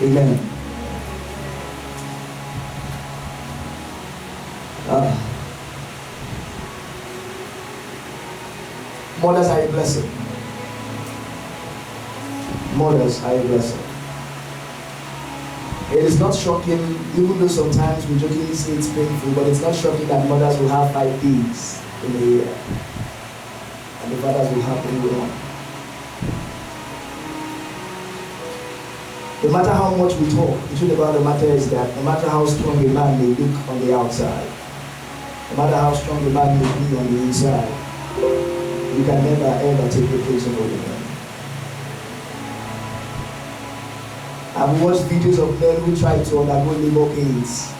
Amen. Mothers are a blessing. Mothers are a blessing. It is not shocking, even though sometimes we jokingly say it's painful, but it's not shocking that mothers will have 5 days in a year. And the fathers will have 1. No matter how much we talk, the truth about the matter is that no matter how strong a man may look on the outside, no matter how strong a man may be on the inside, you can never ever take the place of a woman. I've watched videos of men who tried to undergo labor pains.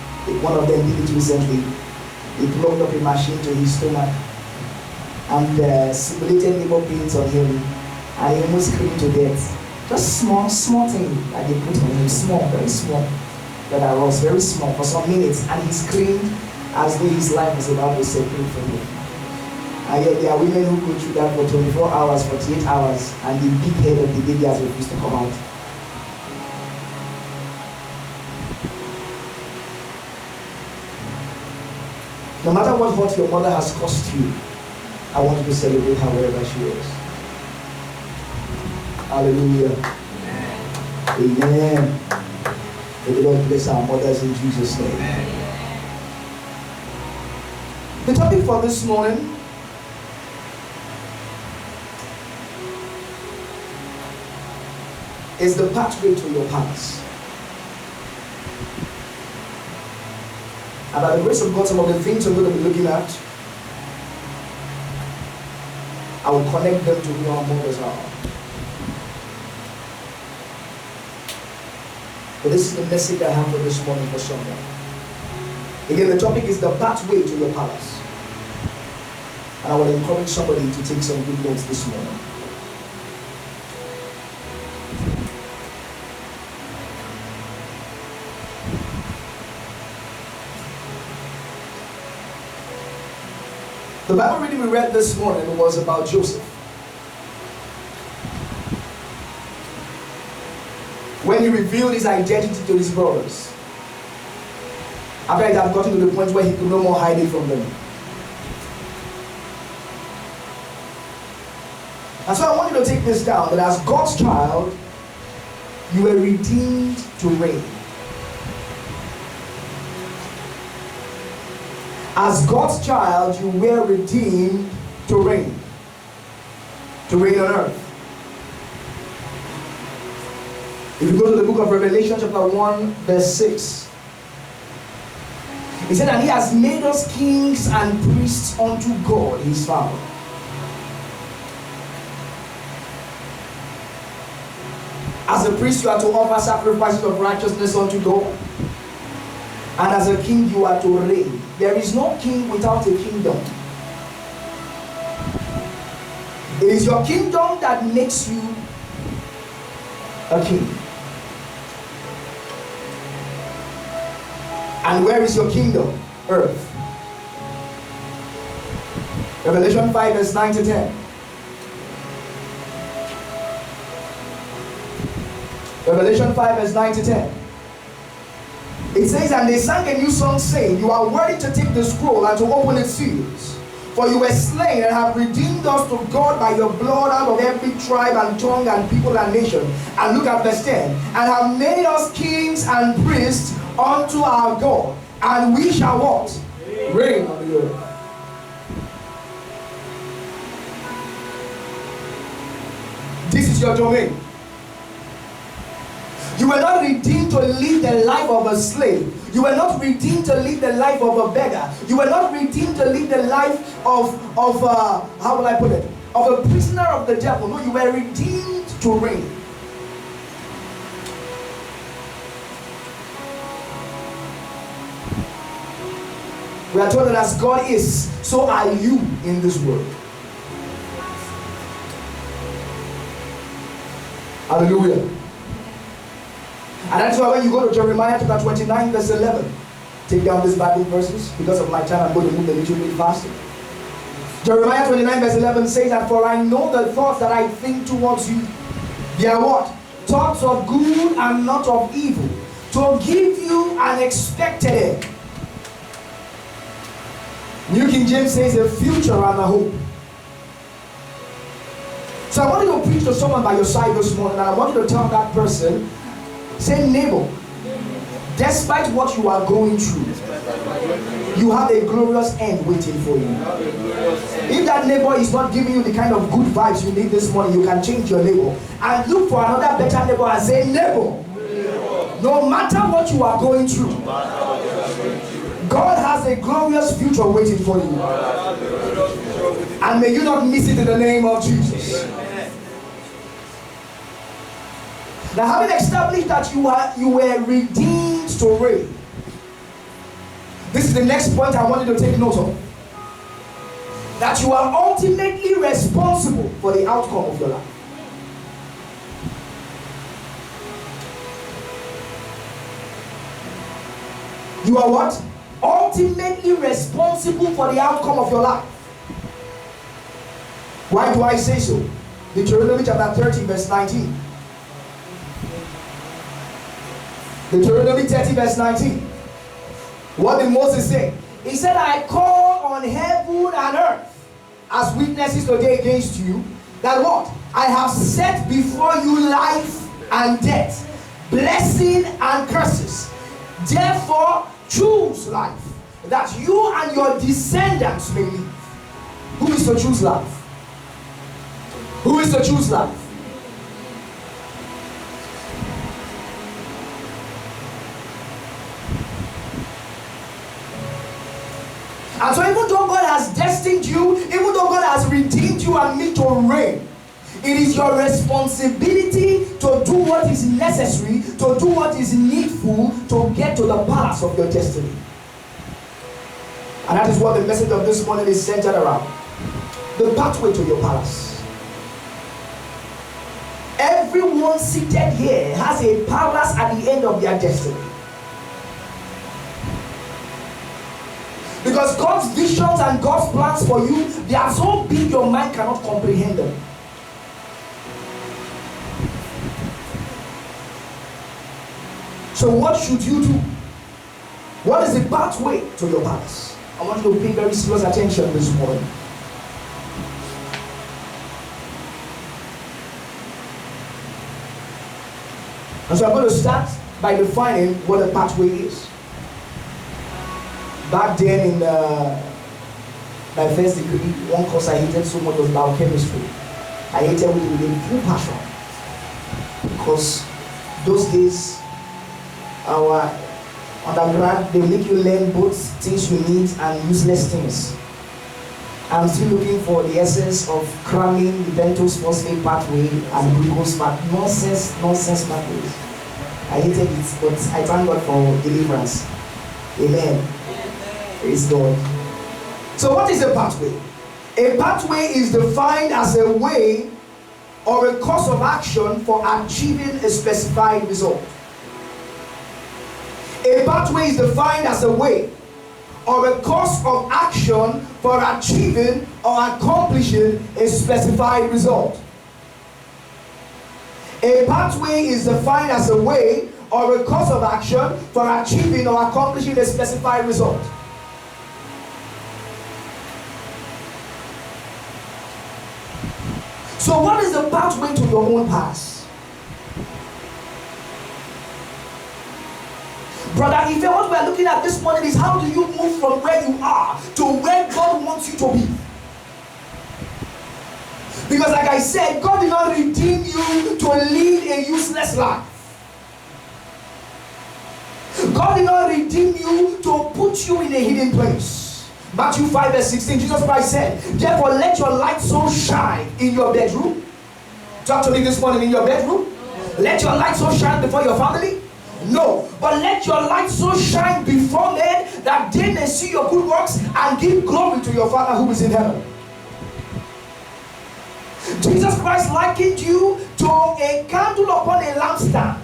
One of them did it recently. He plugged up a machine to his stomach and simulated labor pains on him, and he almost screamed to death. Just small thing that they put on him, small, very small, that I was very small for some minutes, and he screamed as though his life was about to separate from him. And yet there are women who go through that for 24 hours, 48 hours, and the big head of the baby has refused to come out. No matter what hurt your mother has cost you, I want you to celebrate her wherever she is. Hallelujah. Amen. May the Lord bless our mothers in Jesus' name. The topic for this morning is the pathway to your palace. And by the grace of God, some of the things we're going to be looking at, I will connect them to who our mothers are. But this is the message I have for this morning for someone. Again, the topic is the pathway to your palace. And I will encourage somebody to take some good notes this morning. The Bible reading we read this morning was about Joseph. When he revealed his identity to his brothers, after it had gotten to the point where he could no more hide it from them. And so I want you to take this down, that as God's child, you were redeemed to reign. As God's child, you were redeemed to reign on earth. If you go to the book of Revelation chapter 1 verse 6, he said that he has made us kings and priests unto God his Father. As a priest, you are to offer sacrifices of righteousness unto God. And as a king, you are to reign. There is no king without a kingdom. It is your kingdom that makes you a king. And where is your kingdom? Earth. Revelation 5 verse 9 to 10. Revelation 5 verse 9 to 10. It says, and they sang a new song saying, you are worthy to take the scroll and to open its seals. For you were slain and have redeemed us to God by your blood out of every tribe and tongue and people and nation. And look at verse 10. And have made us kings and priests unto our God. And we shall what? Reign on the earth. This is your domain. You were not redeemed to live the life of a slave. You were not redeemed to live the life of a beggar. You were not redeemed to live the life of how will I put it? Of a prisoner of the devil. No, you were redeemed to reign. We are told that as God is, so are you in this world. Hallelujah. And that's why when you go to Jeremiah chapter 29 verse 11, take down these Bible verses. Because of my time, I'm going to move a little bit faster. Jeremiah 29 verse 11 says that, for I know the thoughts that I think towards you. They are what? thoughts of good and not of evil, to give you an expected end. New King James says a future and a hope. So I want you to preach to someone by your side this morning, and I want you to tell that person, say, neighbor, despite what you are going through, you have a glorious end waiting for you. If that neighbor is not giving you the kind of good vibes you need this morning, you can change your neighbor and look for another better neighbor and say, neighbor, no matter what you are going through, God has a glorious future waiting for you. And may you not miss it in the name of Jesus. Now, having established that you were redeemed to reign, this is the next point I want you to take note of. That you are ultimately responsible for the outcome of your life. You are what? Ultimately responsible for the outcome of your life. Why do I say so? Deuteronomy chapter 30 verse 19. Deuteronomy 30 verse 19. What did Moses say? He said, I call on heaven and earth as witnesses today against you, that what? I have set before you life and death, blessing and curses. Therefore, choose life, that you and your descendants may live. Who is to choose life? Who is to choose life? And so even though God has destined you, even though God has redeemed you and made to reign, it is your responsibility to do what is necessary, to do what is needful to get to the palace of your destiny. And that is what the message of this morning is centered around. The pathway to your palace. Everyone seated here has a palace at the end of their destiny. Because God's visions and God's plans for you, they are so big your mind cannot comprehend them. So what should you do? What is the pathway to your palace? I want you to pay very serious attention this morning. And so I'm going to start by defining what a pathway is. Back then in my first degree, one course I hated so much was biochemistry. I hated it with a full passion. Because those days, our undergrad, they make you learn both things you need and useless things. I'm still looking for the essence of cramming the pentose phosphate pathway and glucose pathway. Nonsense pathways. I hated it, but I thank God for deliverance. Amen. Praise God. So what is a pathway? A pathway is defined as a way or a course of action for achieving a specified result. A pathway is defined as a way or a course of action for achieving or accomplishing a specified result. A pathway is defined as a way or a course of action for achieving or accomplishing a specified result. So what is the pathway to your own past? Brother, if what we are looking at this morning is how do you move from where you are to where God wants you to be? Because like I said, God did not redeem you to live a useless life. God did not redeem you to put you in a hidden place. Matthew 5 verse 16, Jesus Christ said, therefore let your light so shine in your bedroom. Talk to me this morning, in your bedroom. Let your light so shine before your family. No, but let your light so shine before men that they may see your good works and give glory to your Father who is in heaven. Jesus Christ likened you to a candle upon a lampstand,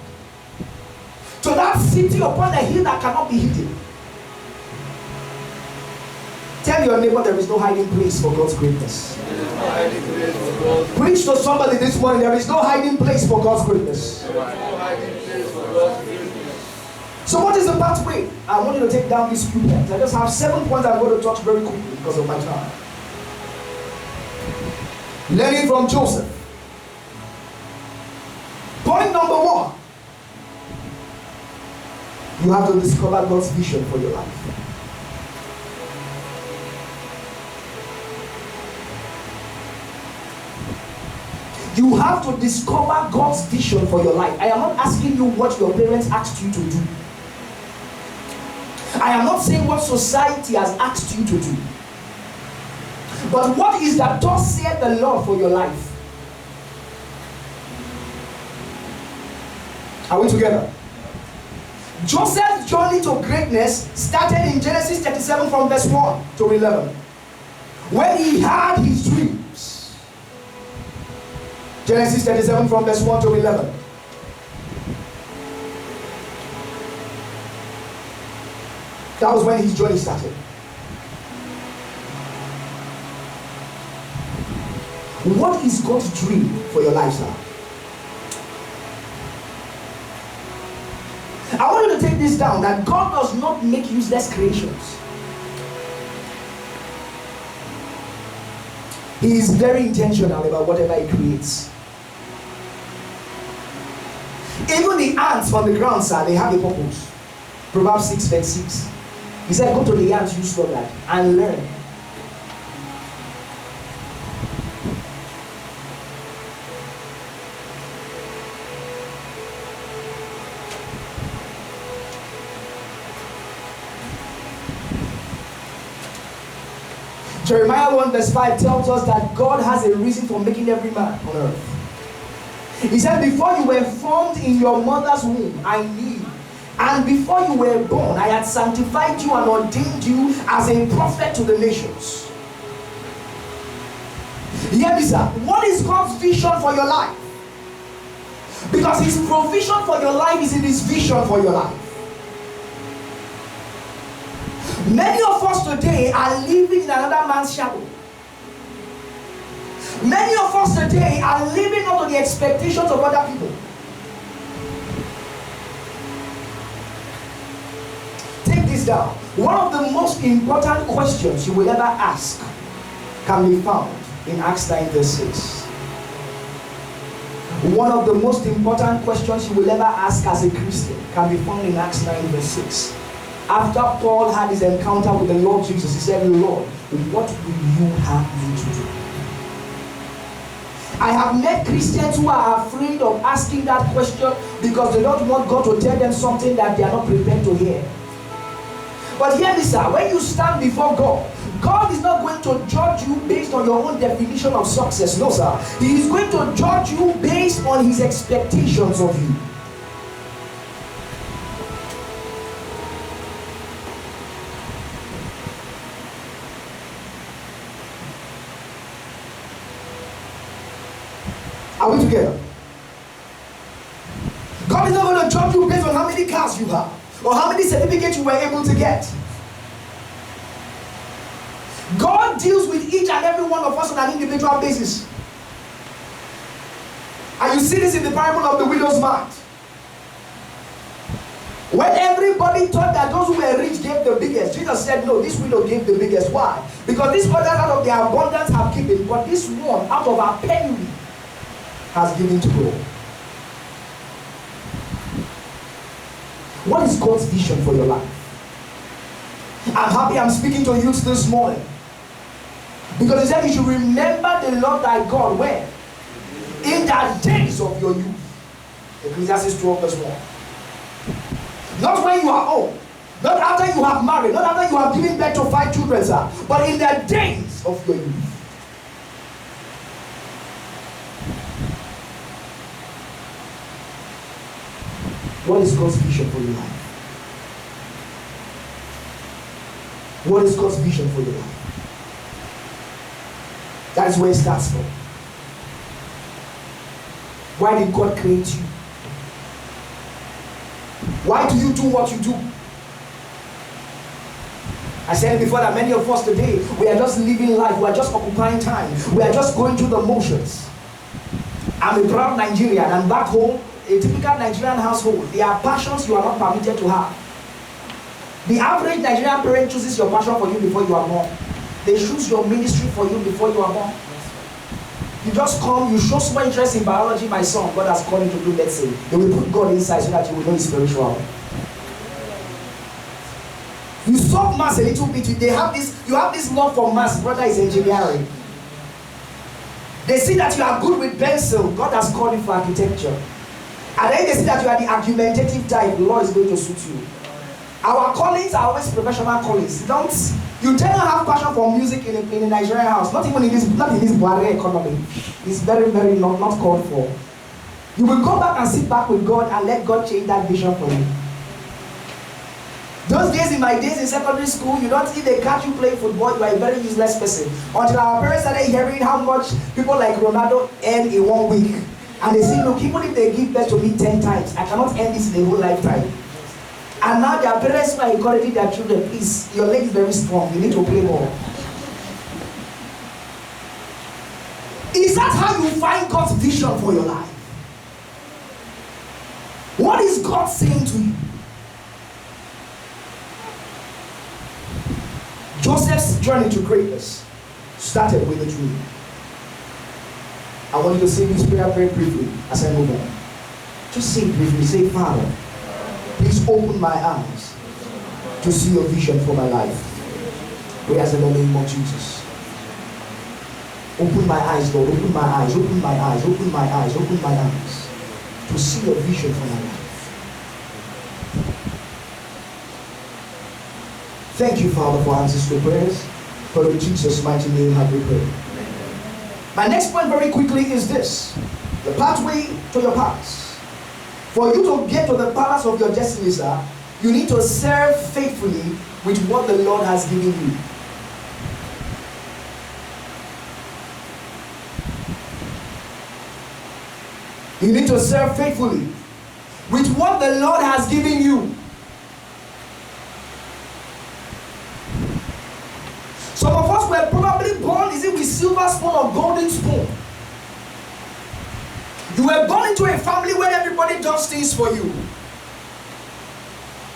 to that city upon a hill that cannot be hidden. Tell your neighbor there is no hiding place for God's greatness. Preach to somebody this morning, there is no hiding place for God's greatness. So what is the pathway? I want you to take down these few points. I just have 7 points I'm going to touch very quickly because of my time. Learning from Joseph. Point number 1. You have to discover God's vision for your life. You have to discover God's vision for your life. I am not asking you what your parents asked you to do. I am not saying what society has asked you to do. But what is that thus saith the Lord for your life? Are we together? Joseph's journey to greatness started in Genesis 37 from verse 1 to 11. When he had his dreams. Genesis 37 from verse 1 to 11. That was when his journey started. What is God's dream for your lifestyle? I want you to take this down, that God does not make useless creations. He is very intentional about whatever he creates. Even the ants on the ground, sir, they have a purpose. Proverbs 6 verse 6. He said, go to the ants you slaughtered and learn. Jeremiah 1 verse 5 tells us that God has a reason for making every man on earth. He said, before you were formed in your mother's womb, I knew you. And before you were born, I had sanctified you and ordained you as a prophet to the nations. Hear me, sir. What is God's vision for your life? Because his provision for your life is in his vision for your life. Many of us today are living in another man's shadow. Many of us today are living up to the expectations of other people. Take this down. One of the most important questions you will ever ask can be found in Acts 9 verse 6. One of the most important questions you will ever ask as a Christian can be found in Acts 9 verse 6. After Paul had his encounter with the Lord Jesus, he said, Lord, what will you have me to do? I have met Christians who are afraid of asking that question because they don't want God to tell them something that they are not prepared to hear. But hear me, sir, when you stand before God, God is not going to judge you based on your own definition of success. No, sir. He is going to judge you based on his expectations of you. Are we together? God is not going to judge you based on how many cars you have or how many certificates you were able to get. God deals with each and every one of us on an individual basis. And you see this in the parable of the widow's mite. When everybody thought that those who were rich gave the biggest, Jesus said, no, this widow gave the biggest. Why? Because this others out of their abundance have given, but this one out of her penury has given to God. What is God's vision for your life? I'm happy I'm speaking to youths this morning. Because he said you should remember the Lord thy God where? In the days of your youth. Ecclesiastes 12 verse 1. Not when you are old. Not after you have married. Not after you have given birth to 5 children, sir. But in the days of your youth. What is God's vision for your life? What is God's vision for your life? That is where it starts from. Why did God create you? Why do you do what you do? I said before that many of us today, we are just living life, we are just occupying time, we are just going through the motions. I'm a proud Nigerian, and back home, a typical Nigerian household, there are passions you are not permitted to have. The average Nigerian parent chooses your passion for you before you are born. They choose your ministry for you before you are born. You just come, you show small interest in biology, my son, God has called you to do medicine. They will put God inside so that you will know His spiritual. You solve maths a little bit, you have this love for maths, brother is engineering. They see that you are good with pencil, God has called you for architecture. And then they see that you are the argumentative type, the Lord is going to suit you. Our callings are always professional callings. You tend to have passion for music in a Nigerian house, not even in this Buhari economy. It's very, very not called for. You will come back and sit back with God and let God change that vision for you. Those days, in my days in secondary school, if they catch you playing football, you are a very useless person. Until our parents started hearing how much people like Ronaldo earn in 1 week. And they say, look, even if they give birth to me 10 times, I cannot earn this in a whole lifetime. And now their parents are encouraging their children, please, your leg is very strong, you need to play more. Is that how you find God's vision for your life? What is God saying to you? Joseph's journey to greatness started with a dream. I want you to say this prayer very briefly as I move on. Just say it briefly. Say, Father, please open my eyes to see your vision for my life. Prayers in the name of Jesus. Open my eyes, Lord. Open my eyes. Open my eyes. Open my eyes. Open my eyes to see your vision for my life. Thank you, Father, for answers to prayers. For in Jesus' mighty name have we prayed. My next point very quickly is this. The pathway to your palace. For you to get to the palace of your destiny, sir, you need to serve faithfully with what the Lord has given you. You need to serve faithfully with what the Lord has given you. Some of us were probably born, with silver spoon or golden spoon. You were born into a family where everybody does things for you.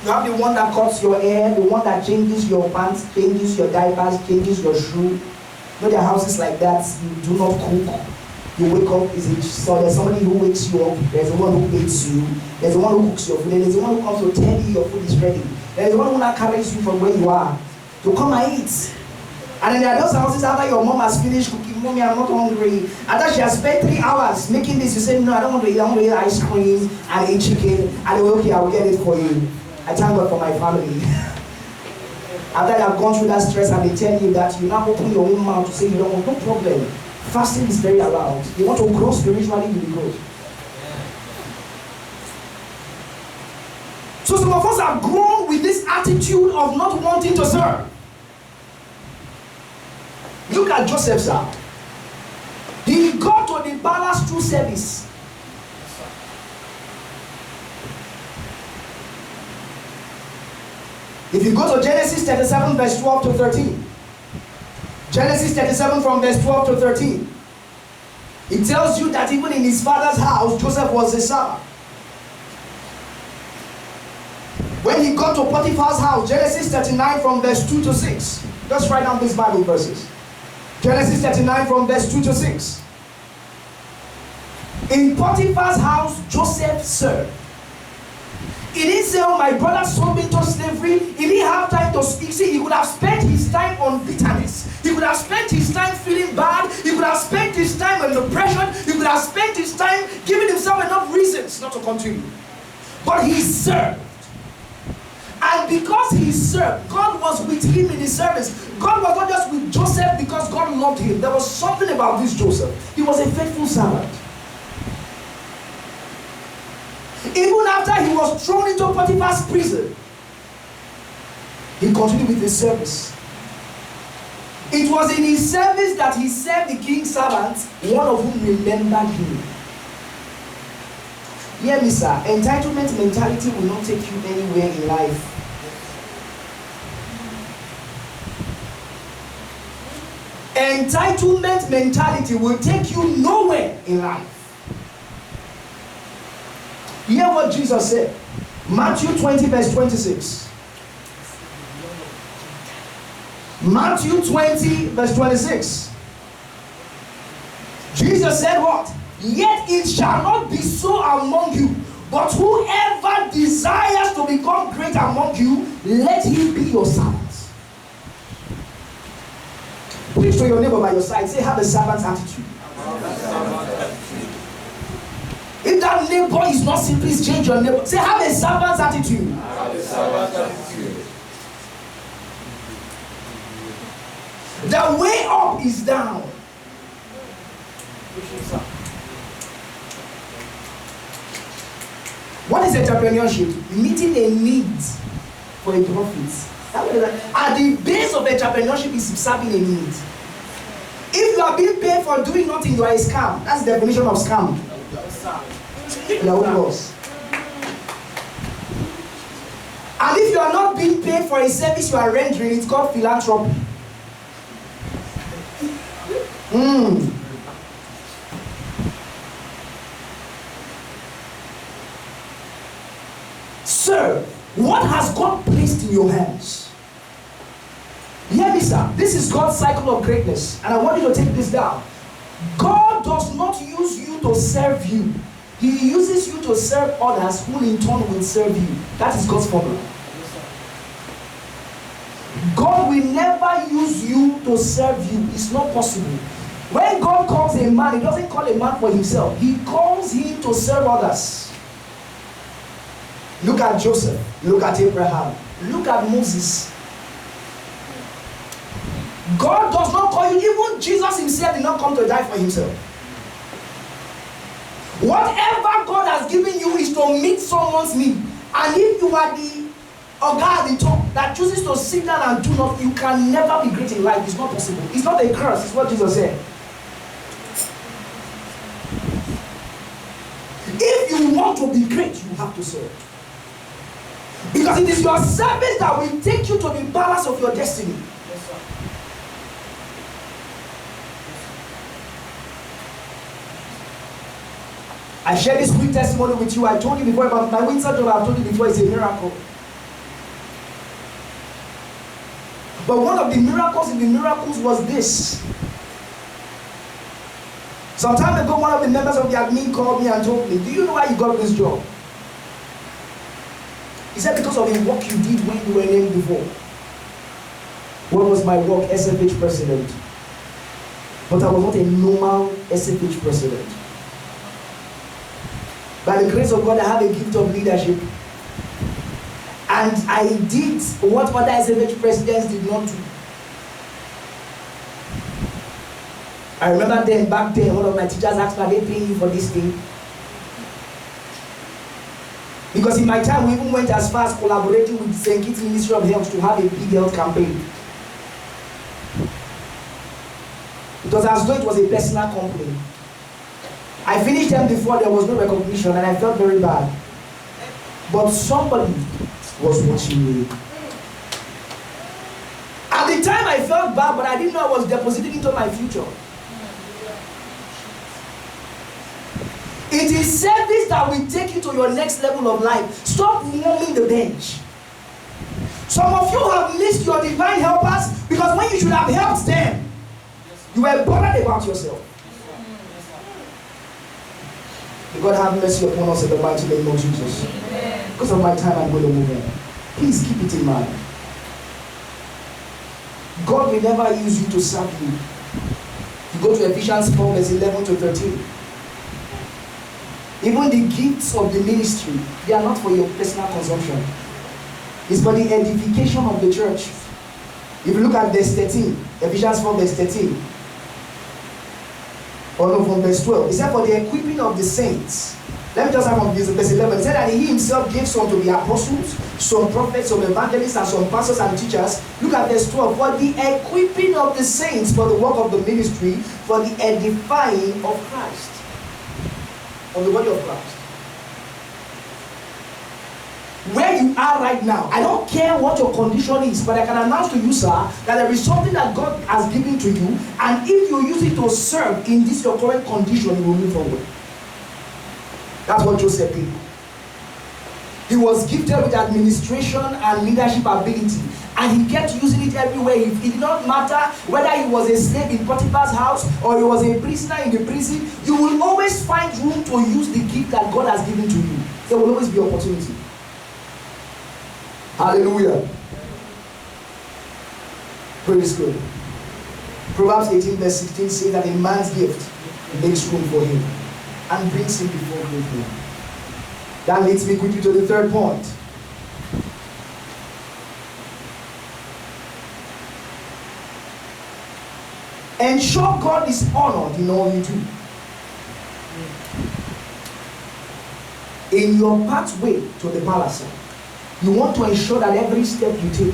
You have the one that cuts your hair, the one that changes your pants, changes your diapers, changes your shoe. There are houses like that. You do not cook. You wake up, so there's somebody who wakes you up, there's the one who bathes you, there's the one who cooks your food, there's the one who comes to tell you your food is ready, there's the one who now carries you from where you are to come and eat. And then there are those houses after your mom has finished cooking, mommy, I'm not hungry. After she has spent 3 hours making this, you say, no, I don't want to eat, I want to eat ice cream and eat chicken. And they will, okay, I will get it for you. I thank God for my family. After you have gone through that stress and they tell you that you now open your own mouth to say you don't want, no problem. Fasting is very allowed. You want to grow spiritually, you will grow. So some of us have grown with this attitude of not wanting to serve. Look at Joseph, sir. He got to the palace through service. If you go to Genesis 37 verse 12 to 13. Genesis 37 from verse 12 to 13. It tells you that even in his father's house, Joseph was a servant. When he got to Potiphar's house, Genesis 39 from verse 2 to 6. Just write down these Bible verses. Genesis 39 from verse 2 to 6. In Potiphar's house, Joseph served. He didn't say, oh, my brother sold me into slavery. He didn't have time to speak. See, he could have spent his time on bitterness. He could have spent his time feeling bad. He could have spent his time on depression. He could have spent his time giving himself enough reasons not to continue. But he served. And because he served, God was with him in his service. God was not just with Joseph because God loved him. There was something about this Joseph. He was a faithful servant. Even after he was thrown into Potiphar's prison, he continued with his service. It was in his service that he served the king's servants, one of whom remembered him. Hear me, sir. Entitlement mentality will not take you anywhere in life. Entitlement mentality will take you nowhere in life. Hear what Jesus said. Matthew 20 verse 26. Matthew 20 verse 26. Jesus said what? Yet it shall not be so among you, but whoever desires to become great among you, let him be your servant. Preach to your neighbor by your side. Say, have a servant's attitude. If that neighbor is not sin, please change your neighbor. Say, have a servant's attitude. Have a servant's attitude. The way up is down. What is entrepreneurship? Meeting a need for a profit. At the base of entrepreneurship is serving a need. If you are being paid for doing nothing, you are a scam. That's the definition of scam. And if you are not being paid for a service you are rendering, it's called philanthropy. Sir, what has God placed in your hands? Hear me, sir. This is God's cycle of greatness, and I want you to take this down. God does not use you to serve you. He uses you to serve others who in turn will serve you. That is God's formula. God will never use you to serve you. It's not possible. When God calls a man, he doesn't call a man for himself. He calls him to serve others. Look at Joseph. Look at Abraham. Look at Moses. God does not call you. Even Jesus himself did not come to die for himself. Whatever God has given you is to meet someone's need. And if you are the Oga at the top that chooses to sit down and do not, you can never be great in life. It's not possible. It's not a curse. It's what Jesus said. If you want to be great, you have to serve. Because it is your service that will take you to the balance of your destiny. Yes, sir. I share this quick testimony with you. I told you before about my winter job. I've told you before, it's a miracle. But one of the miracles in the miracles was this. Some time ago, one of the members of the admin called me and told me, do you know why you got this job? He said, because of the work you did when you were named before. What was my work? SFH president. But I was not a normal SFH president. By the grace of God, I have a gift of leadership. And I did what other SFH presidents did not do. I remember then, back then, one of my teachers asked me, are they paying you for this thing? Because in my time, we even went as far as collaborating with St. Kitts Ministry of Health to have a big health campaign. It was as though it was a personal company. I finished them before there was no recognition, and I felt very bad. But somebody was watching me. At the time, I felt bad, but I didn't know I was depositing into my future. It is service that will take you to your next level of life. Stop warming the bench. Some of you have missed your divine helpers because when you should have helped them, you were bothered about yourself. May God have mercy upon us in the mighty name of Jesus. Because of my time, I'm going to move on. Please keep it in mind. God will never use you to serve you. You go to Ephesians 4 verse 11 to 13. Even the gifts of the ministry, they are not for your personal consumption. It's for the edification of the church. If you look at verse 13, Ephesians 4 verse 13, or no, from verse 12, it said for the equipping of the saints. Let me just have on this verse 11. It said that he himself gave some to the apostles, some prophets, some evangelists, and some pastors and teachers. Look at verse 12. For the equipping of the saints for the work of the ministry, for the edifying of Christ. Of the body of Christ. where you are right now, I don't care what your condition is, but I can announce to you, sir, that there is something that God has given to you, and if you use it to serve in this your current condition, you will move forward. That's what Joseph did. He was gifted with administration and leadership ability, and he kept using it everywhere. It did not matter whether he was a slave in Potiphar's house or he was a prisoner in the prison. You will always find room to use the gift that God has given to you. There will always be opportunity. Hallelujah. Praise God. Proverbs 18 verse 16 says that a man's gift makes room for him and brings him before great men. That leads me quickly to the third point. Ensure God is honored in all you do. In your pathway to the palace, you want to ensure that every step you take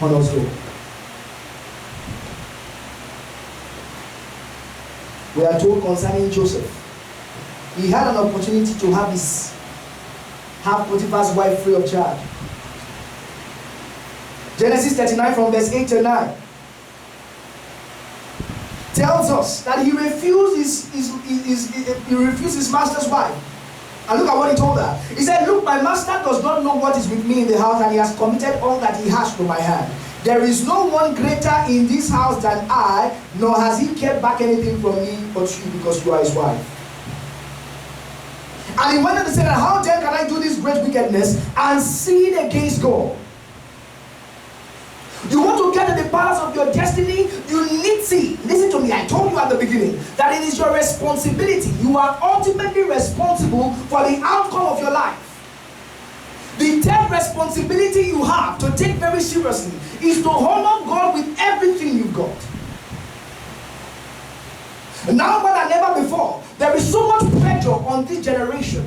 honors God. We are told concerning Joseph, he had an opportunity to have Potiphar's wife free of charge. Genesis 39 from verse 8 to 9 tells us that he refused his master's wife. And look at what he told her. He said, look, my master does not know what is with me in the house, and he has committed all that he has to my hand. There is no one greater in this house than I, nor has he kept back anything from me but you, because you are his wife. And he went on to say, how then can I do this great wickedness and sin against God? You want to get to the palace of your destiny, you need to, listen to me, I told you at the beginning, that it is your responsibility. You are ultimately responsible for the outcome of your life. The third responsibility you have to take very seriously is to honor God with everything you've got. Now more than ever before, there is so much pressure on this generation.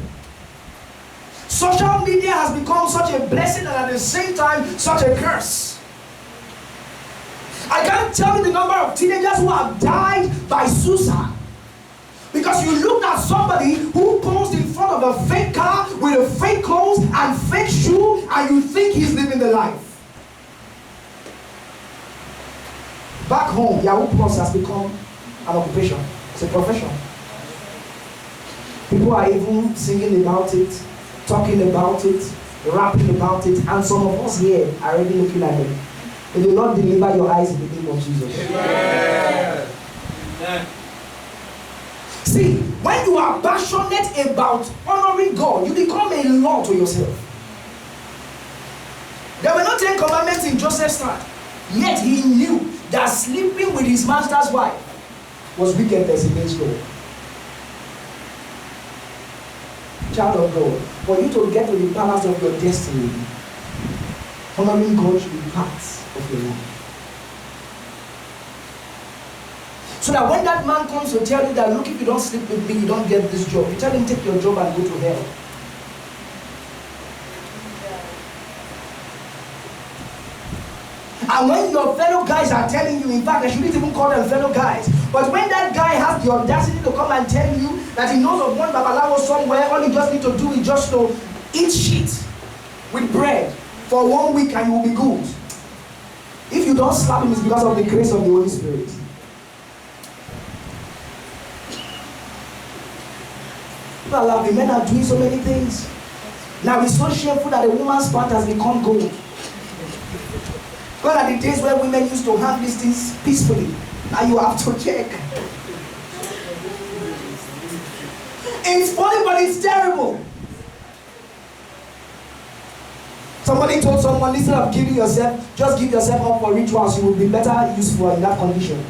Social media has become such a blessing and at the same time such a curse. I can't tell you the number of teenagers who have died by suicide because you looked at somebody who posed in front of a fake car with a fake clothes and fake shoe, and you think he's living the life. Back home, Yahoo Plus has become an occupation. It's a profession. People are even singing about it, talking about it, rapping about it, and some of us here are already looking at it. May the Lord deliver your eyes in the name of Jesus. Amen. See, when you are passionate about honoring God, you become a law to yourself. There were no 10 commandments in Joseph's time, yet he knew that sleeping with his master's wife was wickedness against God. Child of God, for you to get to the palace of your destiny, honoring God should be part of your life. So that when that man comes to tell you that, look, if you don't sleep with me, you don't get this job, you tell him, take your job and go to hell. And when your fellow guys are telling you, in fact, I shouldn't even call them fellow guys, but when that guy has the audacity to come and tell you that he knows of one babalawo somewhere, all you just need to do is just to eat shit with bread for 1 week and you will be good. If you don't slap him, it's because of the grace of the Holy Spirit. The men are doing so many things. Now it's so shameful that a woman's part has become gold. Because at the days where women used to have these things peacefully, now you have to check. It's funny, but it's terrible. Somebody told someone, instead of giving yourself, just give yourself up for rituals, you will be better useful in that condition.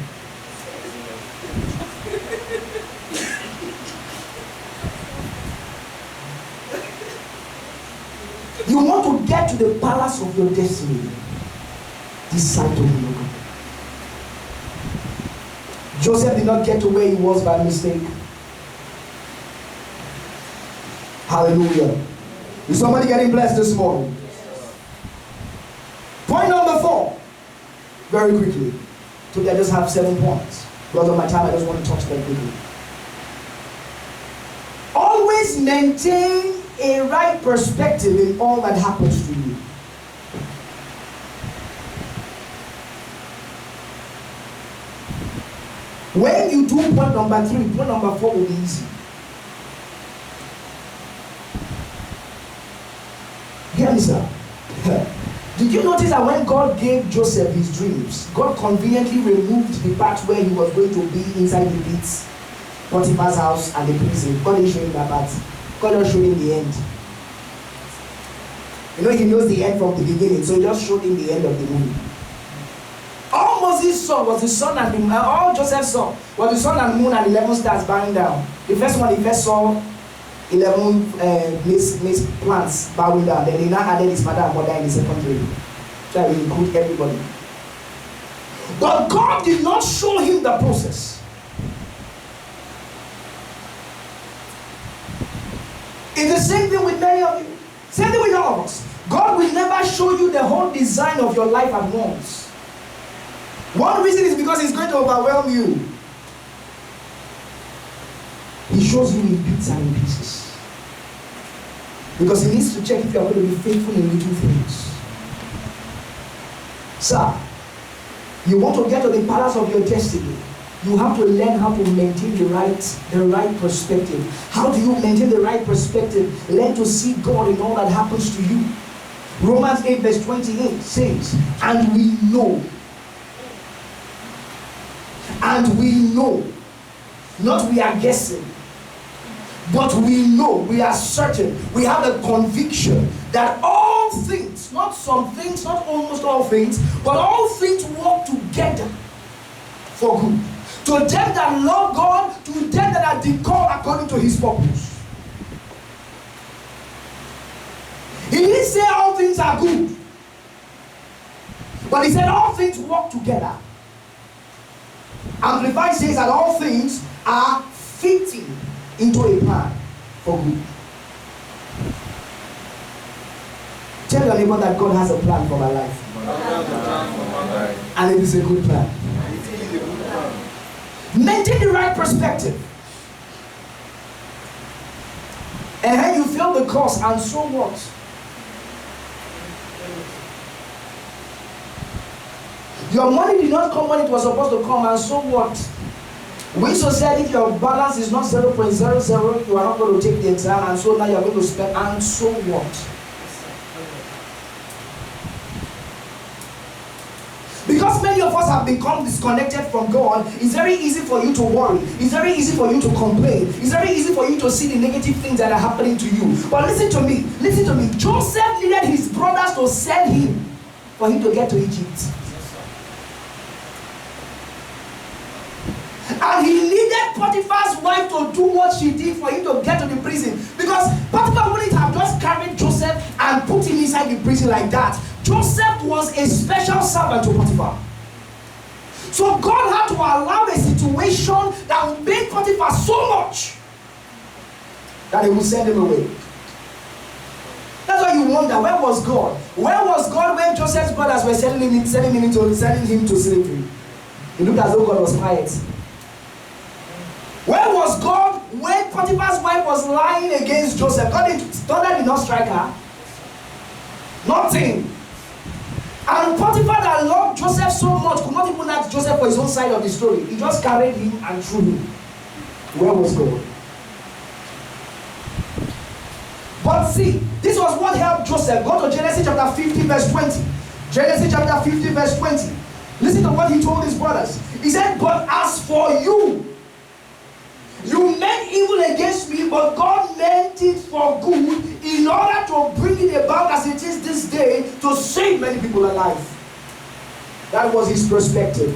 You want to get to the palace of your destiny. Decide to be God. Joseph did not get to where he was by mistake. Hallelujah. Is somebody getting blessed this morning? Point number 4. Very quickly. Today I just have 7 points. Because of my time, I just want to touch them quickly. Always maintain a right perspective in all that happens to you. When you do point number 3, point number 4 will be easy. Hear me, sir. Did you notice that when God gave Joseph his dreams, God conveniently removed the part where he was going to be inside the pits, Potiphar's house and the prison? God didn't show him that part. God just showed him the end. You know, he knows the end from the beginning, so he just showed him the end of the movie. All Moses saw was the sun and the moon. All Joseph saw was the sun and the moon and 11 stars bowing down. The first one, he first saw 11 maize plants bowing down. Then he now added his father and mother in the second dream. So I will include everybody. But God did not show him the process. It's the same thing with many of you. Same thing with all of us. God will never show you the whole design of your life at once. One reason is because He's going to overwhelm you. He shows you in bits and in pieces. Because He needs to check if you are going to be faithful in little things. Sir, you want to get to the palace of your destiny. You have to learn how to maintain the right perspective. How do you maintain the right perspective? Learn to see God in all that happens to you. Romans 8 verse 28 says, and we know, not we are guessing, but we know, we are certain, we have a conviction that all things, not some things, not almost all things, but all things work together for good. To them that love God, to them that are called according to His purpose. He didn't say all things are good, but He said all things work together. Amplified says that all things are fitting into a plan for good. Tell your neighbor that God has a plan for my life. And it is a good plan. Maintain the right perspective. And then you feel the cost, and so what? Your money did not come when it was supposed to come, and so what? We society, if your balance is not 0.00, you are not going to take the exam, and so now you are going to spend, and so what? Because many of us have become disconnected from God, it's very easy for you to worry. It's very easy for you to complain. It's very easy for you to see the negative things that are happening to you. But listen to me. Joseph needed his brothers to sell him for him to get to Egypt. And he needed Potiphar's wife to do what she did for him to get to the prison. Because Potiphar wouldn't have just carried Joseph and put him inside the prison like that. Joseph was a special servant to Potiphar. So God had to allow a situation that would make Potiphar so much that he would send him away. That's why you wonder, where was God? Where was God when Joseph's brothers were sending him to slavery? It looked as though God was quiet. Where was God when Potiphar's wife was lying against Joseph? God did not strike her. Nothing. And Potiphar that loved Joseph so much could not even ask Joseph for his own side of the story. He just carried him and threw him. Where was God? But see, this was what helped Joseph. Go to Genesis chapter 50 verse 20. Genesis chapter 50 verse 20. Listen to what he told his brothers. He said, but as for you, you meant evil against me, but God meant it for good in order to bring it about as it is this day to save many people alive. That was his perspective.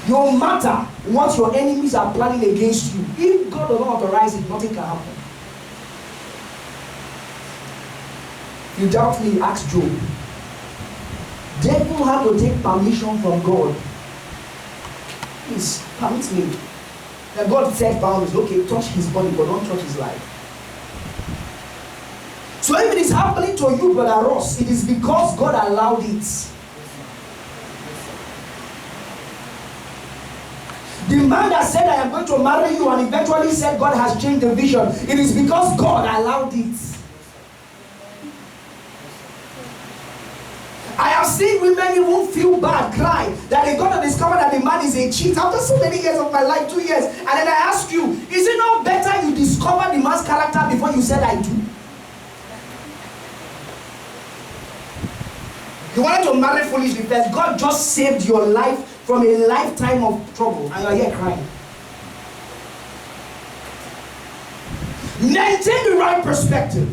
No matter what your enemies are planning against you, if God does not authorize it, nothing can happen. If you doubt me, ask Job. Devil had to take permission from God. Please, permit me. That God set boundaries. Okay, touch his body, but don't touch his life. So if it is happening to you, Brother Ross, it is because God allowed it. The man that said, I am going to marry you, and eventually said God has changed the vision, it is because God allowed it. I have seen women even feel bad, cry, that they got to discover that the man is a cheat after so many years of my life, 2 years. And then I ask you, is it not better you discover the man's character before you said I do? You wanted to marry foolishly first. God just saved your life from a lifetime of trouble, and you're here crying. Maintain the right perspective.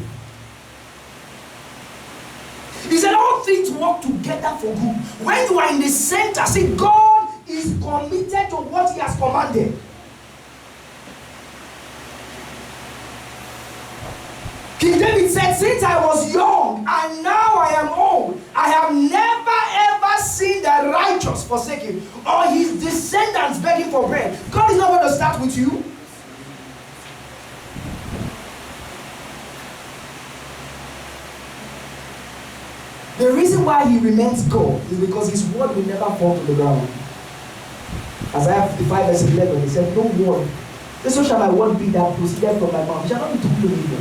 He said all things work together for good. When you are in the center, see, God is committed to what he has commanded. King David said, since I was young and now I am old, I have never ever seen the righteous forsaken or his descendants begging for bread. God is not going to start with you. The reason why he remains God is because his word will never fall to the ground. Isaiah 55 verse 11, he said, no word. So shall my word be that proceeded from my mouth. It shall not be too evil.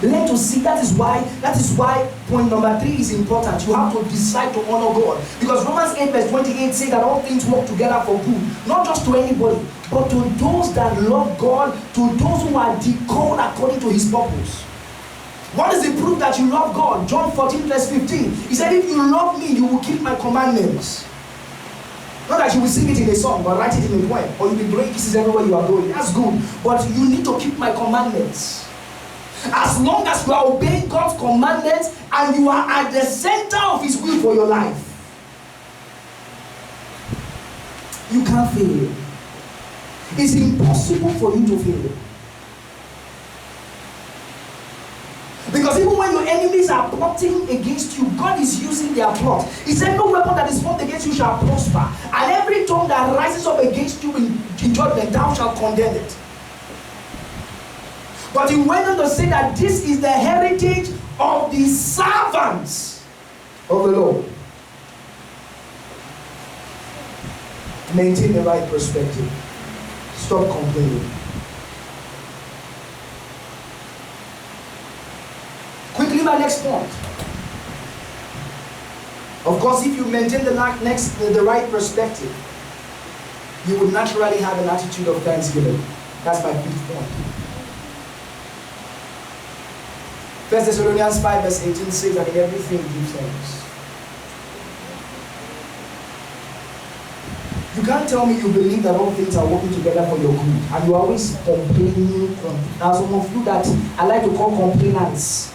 Learn to see. That is why point number 3 is important. You have to decide to honor God. Because Romans 8 verse 28 says that all things work together for good. Not just to anybody, but to those that love God, to those who are called according to his purpose. What is the proof that you love God? John 14 verse 15. He said, if you love me, you will keep my commandments. Not that you will sing it in a song, but write it in a poem. Or you'll be blowing kisses everywhere you are going. That's good. But you need to keep my commandments. As long as you are obeying God's commandments and you are at the center of his will for your life, you can't fail. It's impossible for you to fail. Because even when your enemies are plotting against you, God is using their plot. He said, no weapon that is formed against you shall prosper. And every tongue that rises up against you in judgment, thou shalt condemn it. But he went on to say that this is the heritage of the servants of the Lord. Maintain the right perspective. Stop complaining. Quickly, my next point. Of course, if you maintain the right perspective, you would naturally have an attitude of thanksgiving. That's my 5th point. 1 Thessalonians 5 verse 18 says that in everything give thanks. You can't tell me you believe that all things are working together for your good and you're always complaining. Now some of you that I like to call complainants.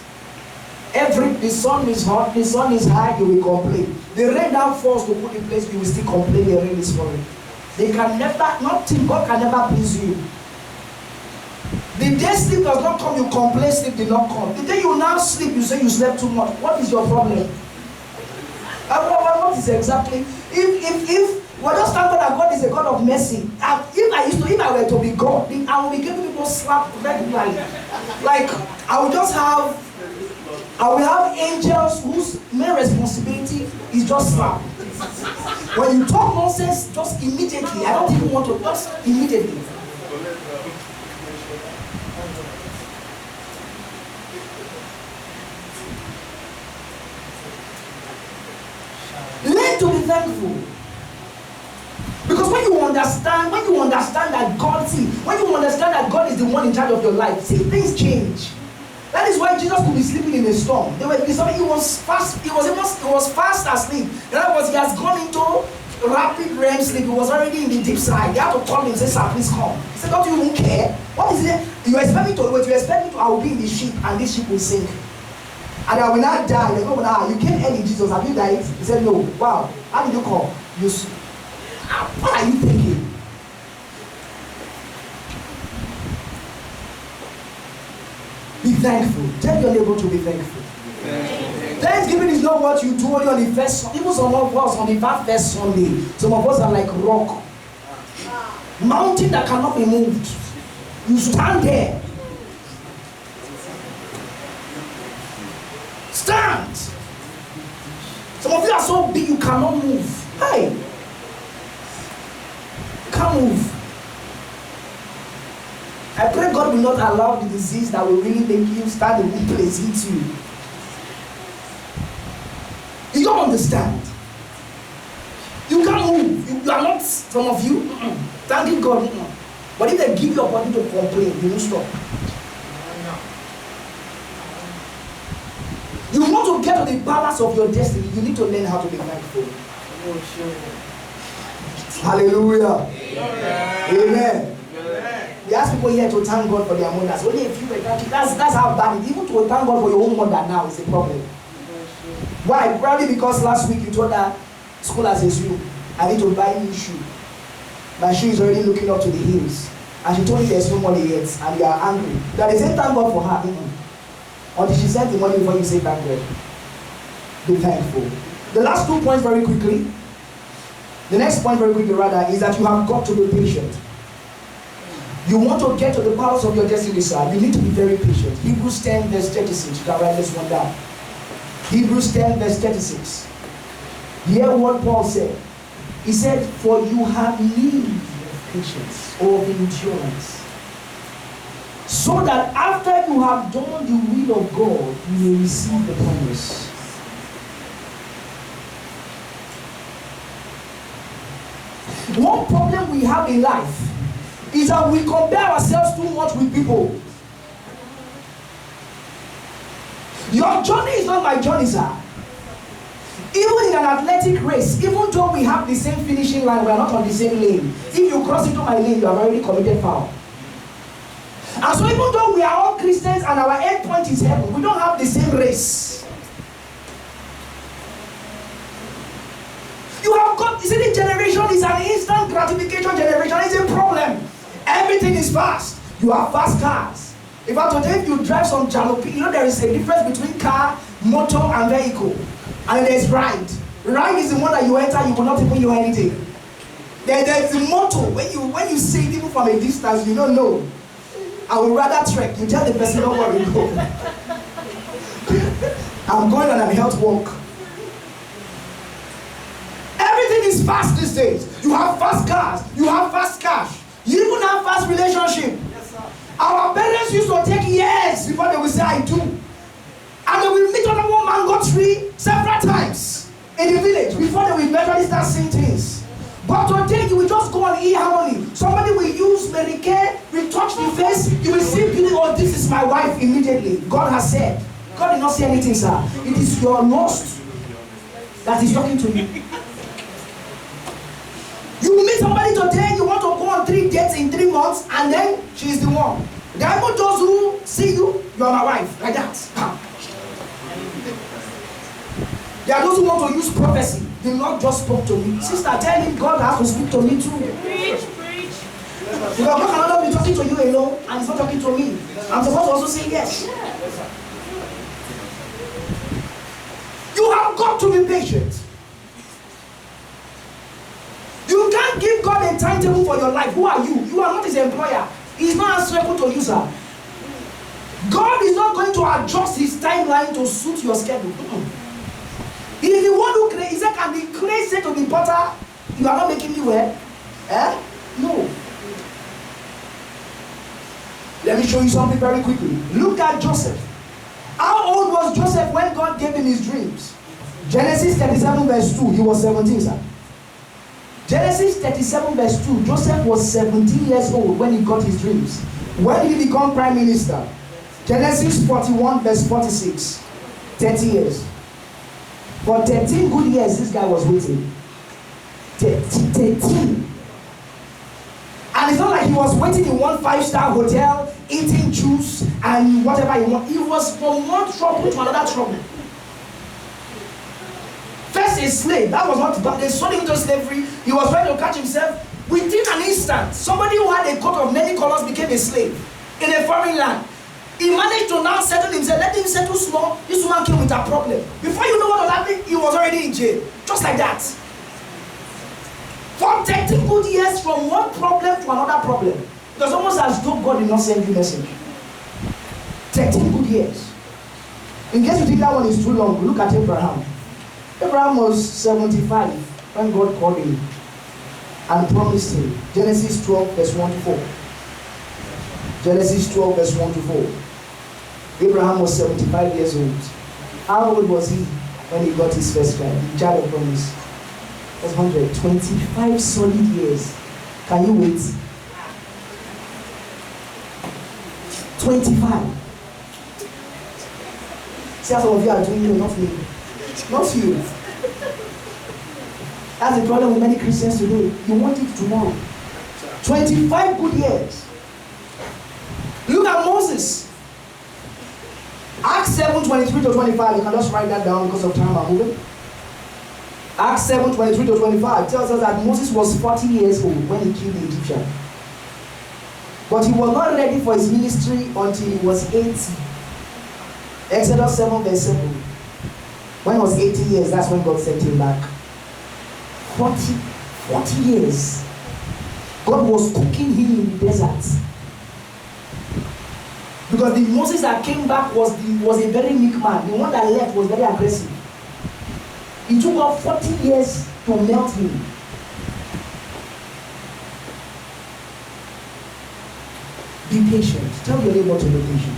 The sun is hot, the sun is high, you will complain. The rain now falls to put in place, you will still complain the rain is falling. God can never please you. The day sleep does not come, you complain sleep did not come. The day you now sleep, you say you slept too much. What is your problem? What is exactly? If we're just thankful that God is a God of mercy. If I were to be God, I will be giving people slap regularly. Like I will have angels whose main responsibility is just slap. When you talk nonsense, just immediately. I don't even want to, just immediately. Learn to be thankful. Because when you understand that God is the one in charge of your life, see, things change. That is why Jesus could be sleeping in a storm. He was fast asleep. In other words, he has gone into rapid REM sleep. He was already in the deep side. They had to call him and say, sir, please come. He said, don't you even care? What is it? You expect me to I will be in the ship and this ship will sink. And I will not die. They go, you came early, Jesus. Have you died? He said, no. Wow. How did you come? What are you thinking? Be thankful. Tell your neighbor to be thankful. Thanksgiving is not what you do only on the first Sunday. Even some of us on the first Sunday, some of us are like rock. Mountain that cannot be moved. You stand there. Stand. Some of you are so big you cannot move. Hey, can't move. I pray God will not allow the disease that will really make you stand in one place hit you. You don't understand. You can't move. You are not, some of you, thanking God. But if they give you a body to complain, you won't stop. You want to get to the balance of your destiny, you need to learn how to be thankful. Hallelujah. Amen. We ask people here to thank God for their mothers. Only a few were thanking. That's how bad it is. Even to thank God for your own mother now is a problem. Why? Probably because last week you told her school has a shoe. I need to buy a new shoe. My shoe is already looking up to the heels. And she told you there's no money yet and you are angry. That is a thank God for her. Until she sent the money before you say thank God. Be thankful. The last 2 points very quickly. The next point very quickly rather is that you have got to be patient. You want to get to the powers of your destiny, sir. You need to be very patient. Hebrews 10 verse 36. You can write this one down. Hebrews 10 verse 36. Hear what Paul said. He said, for you have need of patience or of endurance, so that after you have done the will of God, you may receive the promise. One problem we have in life is that we compare ourselves too much with people. Your journey is not my journey, sir. Even in an athletic race, even though we have the same finishing line, we are not on the same lane. If you cross into my lane, you have already committed foul. And so even though we are all Christians and our end point is heaven, we don't have the same race. You have got, you see, the generation is an instant gratification generation. It's a problem. Everything is fast. You have fast cars. In fact, today if you drive some jalopy, you know there is a difference between car, motor, and vehicle. And there's ride. Ride is the one that you enter, you will not even know anything. There's the motor. When you see it even from a distance, you don't know. I would rather trek. You tell the person, don't worry, go. I'm going on a health walk. Everything is fast these days. You have fast cars. You have fast cash. You even have fast relationship. Yes, sir. Our parents used to take years before they would say, I do. And they will meet on one mango tree several times in the village before they will eventually start seeing things. But today you will just go on e-harmony. Somebody will use Mary Kay, will touch the face, you will see beauty. Oh, this is my wife immediately. God has said. God did not say anything, sir. It is your lust that is talking to you. You meet somebody today, you want to go on 3 dates in 3 months, and then she is the one. There are even those who see you, you are my wife, like that. There are those who want to use prophecy. The Lord just spoke to me. Sister, tell him God has to speak to me too. Preach. Because God cannot be talking to you alone, and he's not talking to me. I'm supposed to also say yes. You have got to be patient. You can't give God a timetable for your life. Who are you? You are not his employer. He's not answerable to you, sir. God is not going to adjust his timeline to suit your schedule. He is the one who created. He said, can the clay say to the potter, you are not making me well? No. Let me show you something very quickly. Look at Joseph. How old was Joseph when God gave him his dreams? Genesis 37 verse 2. He was 17, sir. Genesis 37 verse 2. Joseph was 17 years old when he got his dreams. When did he become prime minister? Genesis 41 verse 46. 30 years. For 13 good years, this guy was waiting. 13. And it's not like he was waiting in one 5-star hotel, eating juice and whatever he wanted. He was from one trouble to another trouble. First a slave, that was not bad. They sold him to slavery. He was trying to catch himself. Within an instant, somebody who had a coat of many colors became a slave in a foreign land. He managed to now settle himself. Let him settle small. This woman came with a problem. Before you know what was happening, he was already in jail. Just like that. For 13 good years, from one problem to another problem. It was almost as though God did not send you a message. 13 good years. In case you think that one is too long, look at Abraham. Abraham was 75 when God called him. and promised him. Genesis 12 verse 1 to 4. Genesis 12 verse 1 to 4. Abraham was 75 years old. How old was he when he got his first child? The child of promise. That's 125 solid years. Can you wait? 25. See how some of you are doing it, not me. Not you. That's the problem with many Christians today. You want it tomorrow. 25 good years. Look at Moses. Acts 7:23 to 25. You can just write that down because of time I'm moving. Acts 7:23 to 25 tells us that Moses was 40 years old when he killed the Egyptian. But he was not ready for his ministry until he was 80. Exodus 7 verse 7. When he was 80 years, that's when God sent him back. 40 years. God was cooking him in the desert. Because the Moses that came back was a very meek man. The one that left was very aggressive. It took about 40 years to melt him. Be patient. Tell your neighbor to be patient.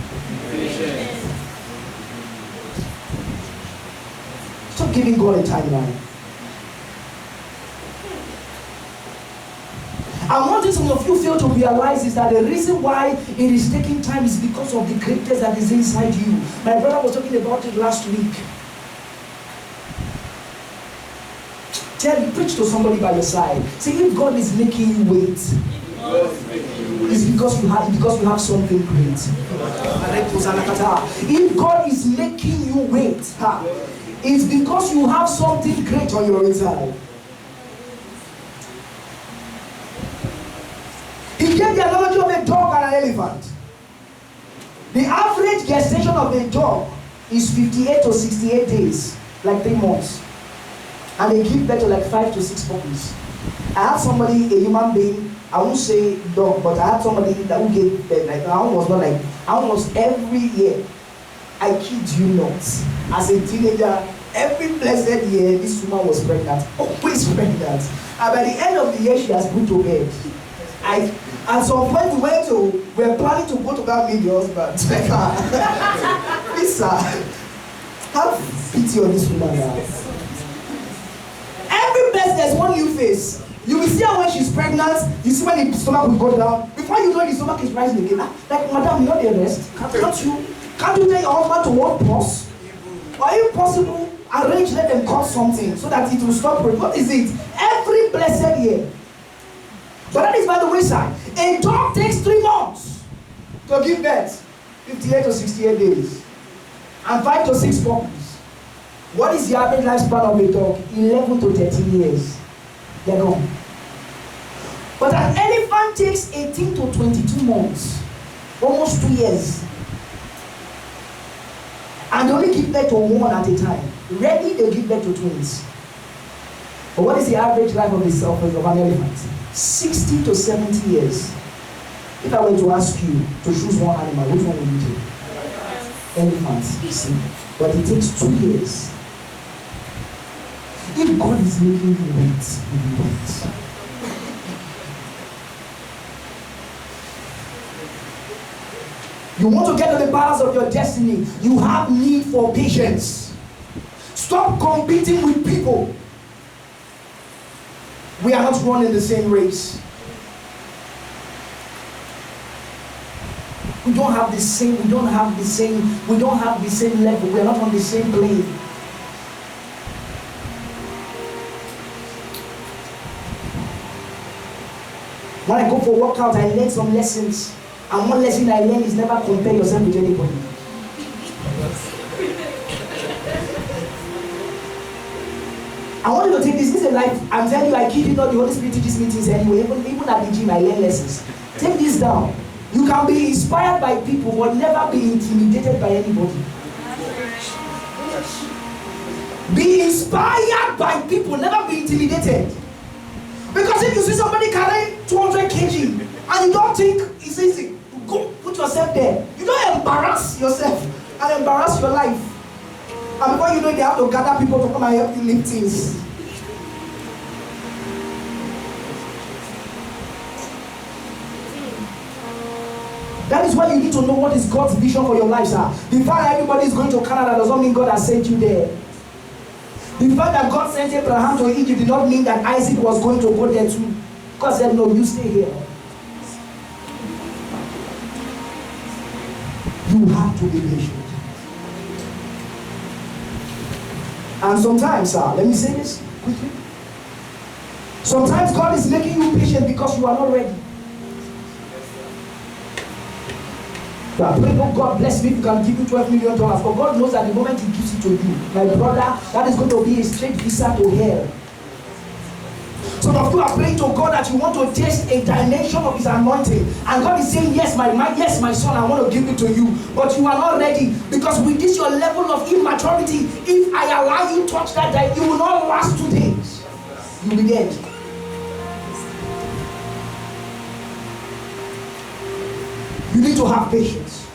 Stop giving God a timeline. And one thing some of you fail to realize is that the reason why it is taking time is because of the greatness that is inside you. My brother was talking about it last week. Preach to somebody by your side. Say, if God is making you wait, it's because you have something great. If God is making you wait, it's because you have something great on your inside. He gave the analogy of a dog and an elephant. The average gestation of a dog is 58 to 68 days, like 3 months. And they give birth to like 5 to 6 puppies. I had somebody, a human being, I won't say dog, but I had somebody that who gave birth, like almost every year. I kid you not. As a teenager, every blessed year, this woman was pregnant, always pregnant. And by the end of the year, she has put to bed. At some point we were planning to go to that videos, but please sir, have pity on this woman now. Every blessed there's one new face. You will see her when she's pregnant. You see when the stomach will go down. Before you know it, the stomach is rising again. Like, madam, you're not the rest. Can't you tell your husband to work pause? Or if possible, arrange, let them cut something so that it will stop. What is it? Every blessed year. But that is by the wayside. A dog takes 3 months to give birth. 58 to 68 days. And 5 to 6 puppies. What is the average lifespan of a dog? 11 to 13 years. They're gone. But an elephant takes 18 to 22 months. Almost 2 years. And they only give birth to one at a time. Rarely they give birth to twins. But what is the average life of an elephant? 60 to 70 years. If I were to ask you to choose one animal, which one would you take? Elephant. See? But it takes 2 years. If God is making you wait, you will wait. You want to get to the balance of your destiny, you have need for patience. Stop competing with people. We are not running the same race. We don't have the same level. We are not on the same plane. When I go for workout, I learn some lessons. And one lesson I learn is never compare yourself with anybody. I want you to take this. This is a life. I'm telling you, I kid you not, the Holy Spirit teaches me things anyway. Even at the gym, I learn lessons. Take this down. You can be inspired by people, but never be intimidated by anybody. Be inspired by people, never be intimidated. Because if you see somebody carrying 200 kg and you don't think it's easy, go put yourself there. You don't embarrass yourself and embarrass your life. And before you know it, they have to gather people to come and help you lift things. to know what is God's vision for your life, sir. The fact that everybody is going to Canada does not mean God has sent you there. The fact that God sent Abraham to Egypt did not mean that Isaac was going to go there too. God said, no, you stay here. You have to be patient. And sometimes, sir, let me say this quickly. Sometimes God is making you patient because you are not ready. You are praying, oh God, bless me if you can give you $12 million. But God knows that the moment He gives it to you, my brother, that is going to be a straight visa to hell. Some of you are praying to God that you want to taste a dimension of His anointing. And God is saying, yes, my son, I want to give it to you. But you are not ready. Because with this your level of immaturity, if I allow you to touch that, you will not last 2 days. You will be dead. You need to have patience.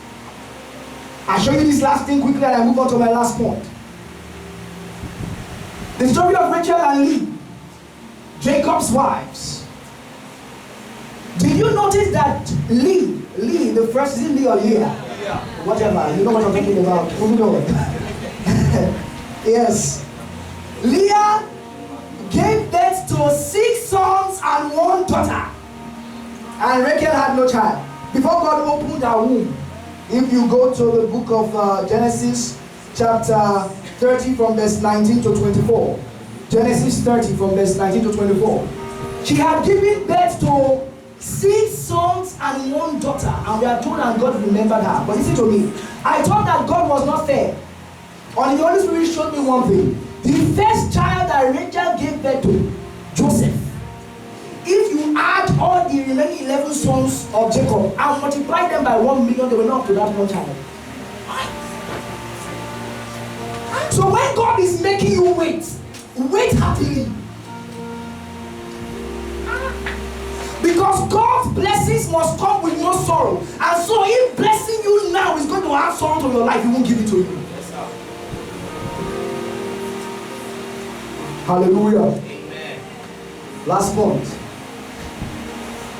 I'll show you this last thing quickly and I move on to my last point. The story of Rachel and Leah, Jacob's wives. Did you notice that Leah, the first, is it Leah or Leah? Yeah. Whatever, you know what I'm talking about. Moving on. Yes. Leah gave birth to 6 sons and 1 daughter. And Rachel had no child. Before God opened her womb, if you go to the book of Genesis chapter 30 from verse 19 to 24. Genesis 30 from verse 19 to 24. She had given birth to 6 sons and 1 daughter. And we are told that God remembered her. But listen to me. I thought that God was not fair. Only the Holy Spirit showed me one thing. The first child that Rachel gave birth to, Joseph. If you add all the remaining 11 sons of Jacob and multiply them by 1 million, they will not up to that one child. So when God is making you wait happily. Because God's blessings must come with no sorrow. And so if blessing you now is going to add sorrow to your life, He won't give it to you. Hallelujah. Amen. Last point,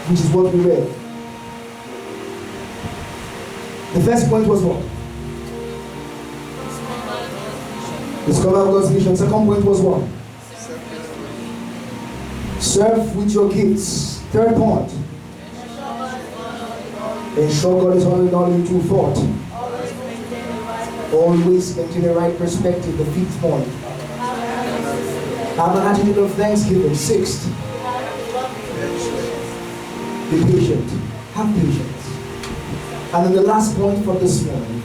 which is what we read. The first point was what? Discover God's vision. Second point was what? Serve with your gifts. Third point. Ensure God is honored all in true thought. Always maintain the right perspective. The 5th point. Have an attitude of thanksgiving. 6th. Be patient. Have patience. And then the last point for this morning.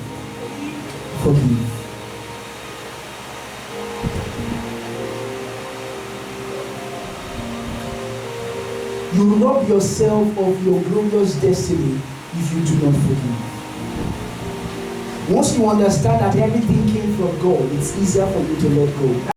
Forgive. You rob yourself of your glorious destiny if you do not forgive. Once you understand that everything came from God, it's easier for you to let go.